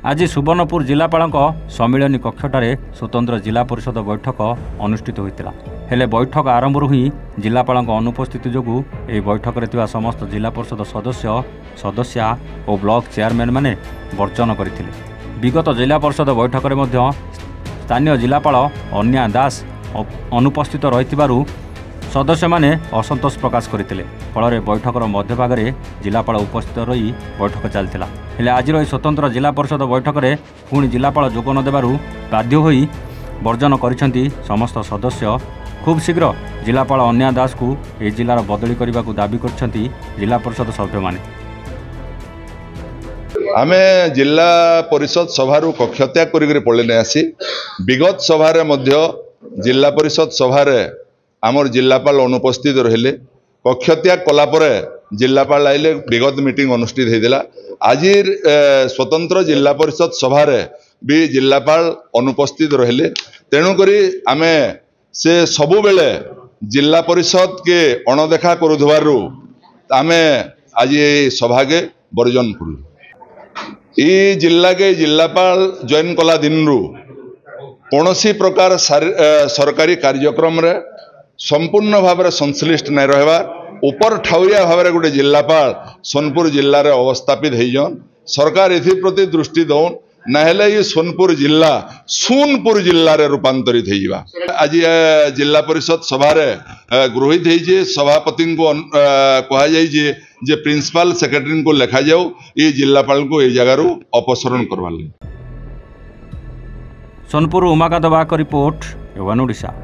आज सुवर्णपुर जिलापाल सम्मिलनी कक्षटारे स्वतंत्र जिला परिषद बैठक अनुष्ठित होता हेले बैठक आरंभ ही जिलापाल अनुपस्थिति जोगु यह बैठक में समस्त जिला परिषद सदस्य सदस्या और ब्लॉक चेयरमैन माने वर्जन करते। विगत जिला परिषद बैठक में स्थानीय जिलापाल अन्या दास अनुपस्थित रही सदस्य माने असंतोष प्रकाश करते। फल बैठकर मध्यभाग जिलापाल उपस्थित रही बैठक चलता हेले आज स्वतंत्र जिला परिषद बैठक में पुणी जिलापाल जोग न देबारु बाध्य होई वर्जन करिसेंती समस्त सदस्य। खूब शीघ्र जिलापाल अन्या दास को ए जिलार बदली करने को दाबी करछंती जिला परिषद सभ्य माने। आमे जिला परिषद सभारू कक्ष त्याग करी पड़े आसी विगत सभारे मध्य जिला परिषद सभारे आमर जिलापाल अनुपस्थित रहिले कक्ष त्याग कलापर जिलापाल आइले विगत मीटिंग अनुष्ठित होता। आज स्वतंत्र जिला परिषद सभारे भी जिलापाल अनुपस्थित रहिले तेणुकरी आमे से सबु बेले जिला परिषद के अणदेखा करुथबारु आमे आज सभा के वर्जन करू। ई जिला के जिलापाल जॉइन कला दिन रु कौनसी प्रकार सरकारी कार्यक्रम रे संपूर्ण भाव में संश्लिष्ट नहीं रहा ऊपर ठाउरिया भाव में गोटे जिलापाल सोनपुर जिले में अवस्थापित होजन। सरकार एप्रति दृष्टि दौन नाहेले ये सोनपुर जिला सोनपुर जिले में रूपांतरित होगा। आज जिला परिषद सभारे गृहित होइए सभापति को कहुई प्रिंसिपल सेक्रेटरी को लिखा जाऊ ये जिलापाल को ये जगार अपसरण करवा। सोनपुर उमाकांत बाग रिपोर्ट एवन ओडिशा।